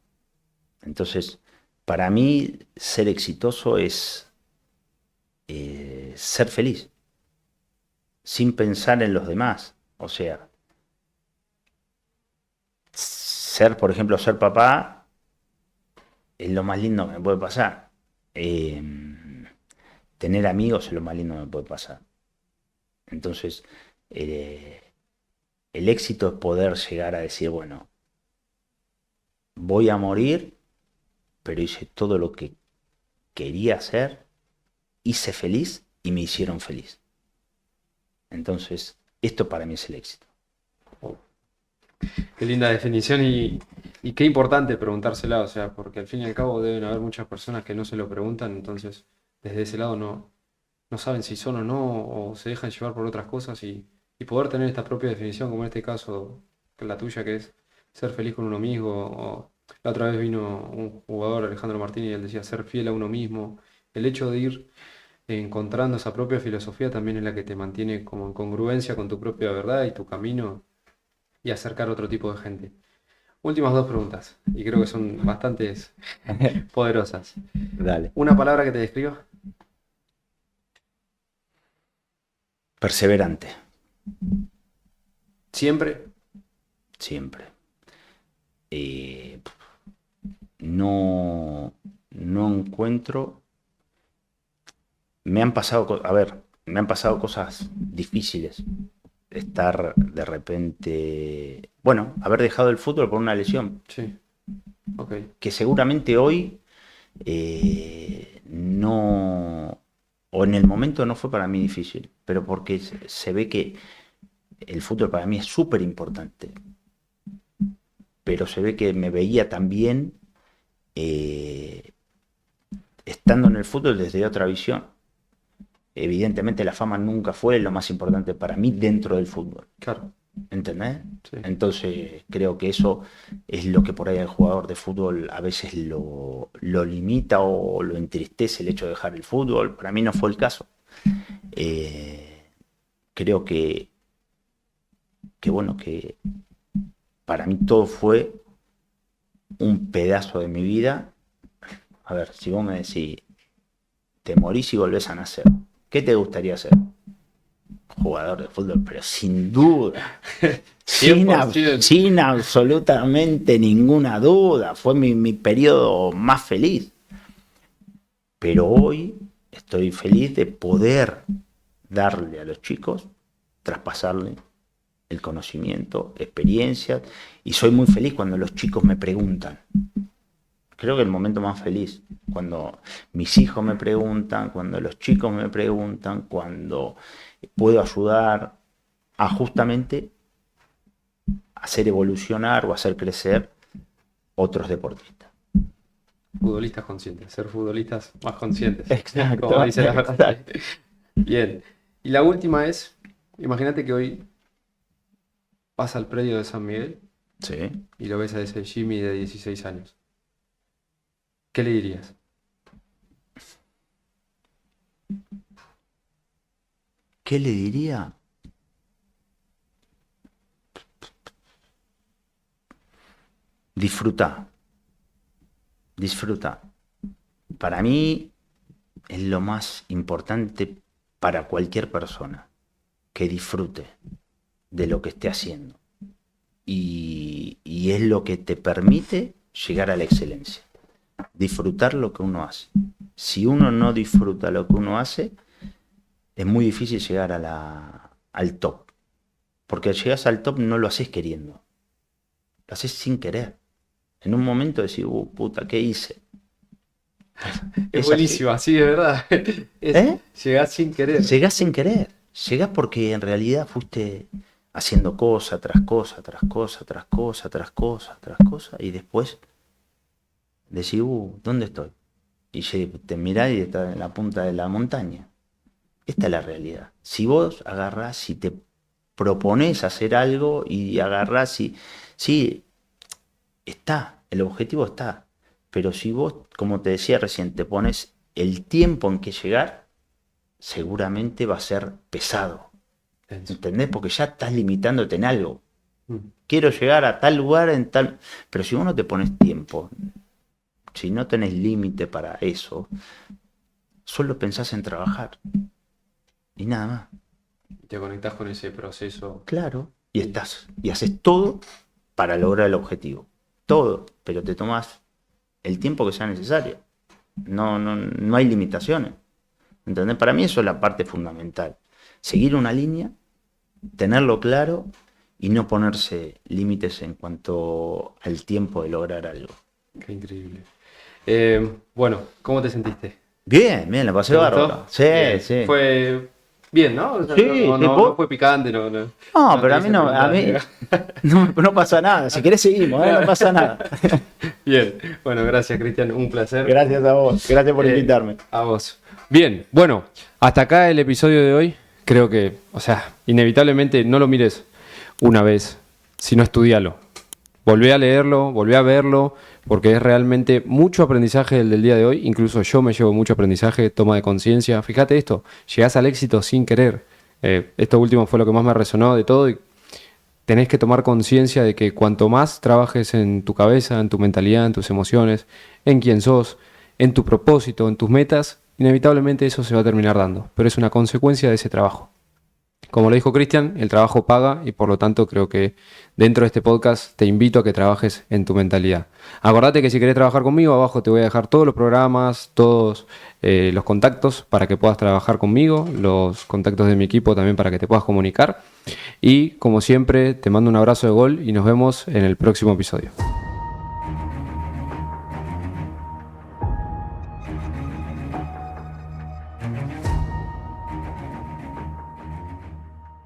Entonces, para mí, ser exitoso es ser feliz, sin pensar en los demás. O sea, por ejemplo, ser papá es lo más lindo que me puede pasar. Tener amigos es lo más lindo que me puede pasar. Entonces, eh, el éxito es poder llegar a decir, bueno, voy a morir, pero hice todo lo que quería hacer, hice feliz y me hicieron feliz. Entonces, esto para mí es el éxito. Qué linda definición y qué importante preguntársela, o sea, porque al fin y al cabo deben haber muchas personas que no se lo preguntan, entonces desde ese lado no saben si son o no, o se dejan llevar por otras cosas y poder tener esta propia definición, como en este caso, que la tuya, que es ser feliz con uno mismo, o la otra vez vino un jugador, Alejandro Martínez, y él decía ser fiel a uno mismo, el hecho de ir encontrando esa propia filosofía también es la que te mantiene como en congruencia con tu propia verdad y tu camino y acercar a otro tipo de gente. Últimas dos preguntas, y creo que son bastantes poderosas. Dale. ¿Una palabra que te describa? Perseverante, Siempre. siempre. No, no encuentro. Me han pasado, a ver, me han pasado cosas difíciles. Estar de repente, bueno, haber dejado el fútbol por una lesión, Sí, ok. que seguramente hoy no, o en el momento no fue para mí difícil, pero porque se ve que el fútbol para mí es súper importante. Pero se ve que me veía también estando en el fútbol desde otra visión. Evidentemente la fama nunca fue lo más importante para mí dentro del fútbol. Claro. ¿Entendés? Sí. Entonces creo que eso es lo que por ahí al jugador de fútbol a veces lo limita o lo entristece el hecho de dejar el fútbol. Para mí no fue el caso. Creo que bueno, que para mí todo fue un pedazo de mi vida. A ver, si vos me decís, te morís y volvés a nacer, ¿qué te gustaría ser? Jugador de fútbol, pero sin duda, sin absolutamente ninguna duda, fue mi periodo más feliz. Pero hoy estoy feliz de poder darle a los chicos, traspasarle el conocimiento, experiencias, y soy muy feliz cuando los chicos me preguntan. Creo que el momento más feliz, cuando mis hijos me preguntan, cuando los chicos me preguntan, cuando puedo ayudar a justamente hacer evolucionar o hacer crecer otros deportistas. Futbolistas conscientes, ser futbolistas más conscientes. Exacto. Como dice la verdad. Bien. Y la última es, imagínate que hoy pasa al predio de San Miguel Sí. y lo ves a ese Jimmy de 16 años. ¿Qué le dirías? ¿Qué le diría? Disfruta. Disfruta. Para mí es lo más importante para cualquier persona, que disfrute de lo que esté haciendo. Y es lo que te permite llegar a la excelencia. Disfrutar lo que uno hace. Si uno no disfruta lo que uno hace, es muy difícil llegar al top. Porque al llegar al top no lo haces queriendo. Lo haces sin querer. En un momento decís, puta, ¿qué hice? Es buenísimo, así de verdad. Llegás sin querer. Llegás sin querer. Llegás porque en realidad fuiste haciendo cosa tras cosa, tras cosa, tras cosa, tras cosa, tras cosa, y después decís, ¿dónde estoy? Y te mirás y estás en la punta de la montaña. Esta es la realidad. Si vos agarrás y te propones hacer algo y agarrás y... Sí, está, el objetivo está. Pero si vos, como te decía recién, te pones el tiempo en que llegar, seguramente va a ser pesado. ¿Entendés? Porque ya estás limitándote en algo. Quiero llegar a tal lugar en tal... Pero si vos no te pones tiempo, si no tenés límite para eso, solo pensás en trabajar. Y nada más. Te conectás con ese proceso. Claro. Y haces todo para lograr el objetivo. Todo. Pero te tomás el tiempo que sea necesario. No hay limitaciones. ¿Entendés? Para mí eso es la parte fundamental. Seguir una línea, tenerlo claro y no ponerse límites en cuanto al tiempo de lograr algo. Qué increíble. Bueno, ¿cómo te sentiste? Bien, la pasé bárbaro. Sí, bien. Sí. Fue bien, ¿no? O sea, Sí, no fue picante, no. No, pero a mí no pasa nada. Si querés seguimos, no pasa nada. Bien, bueno, gracias Cristian, un placer. Gracias a vos, gracias por invitarme. A vos. Bien, bueno, hasta acá el episodio de hoy. Creo que, o sea, inevitablemente no lo mires una vez, sino estudialo. Volvé a leerlo, volvé a verlo, porque es realmente mucho aprendizaje el del día de hoy. Incluso yo me llevo mucho aprendizaje, toma de conciencia. Fíjate esto, llegás al éxito sin querer. Esto último fue lo que más me resonó de todo. Y tenés que tomar conciencia de que cuanto más trabajes en tu cabeza, en tu mentalidad, en tus emociones, en quién sos, en tu propósito, en tus metas, inevitablemente eso se va a terminar dando. Pero es una consecuencia de ese trabajo. Como lo dijo Cristian, el trabajo paga y por lo tanto creo que dentro de este podcast te invito a que trabajes en tu mentalidad. Acordate que si querés trabajar conmigo, abajo te voy a dejar todos los programas, todos los contactos para que puedas trabajar conmigo, los contactos de mi equipo también para que te puedas comunicar. Y como siempre, te mando un abrazo de gol y nos vemos en el próximo episodio.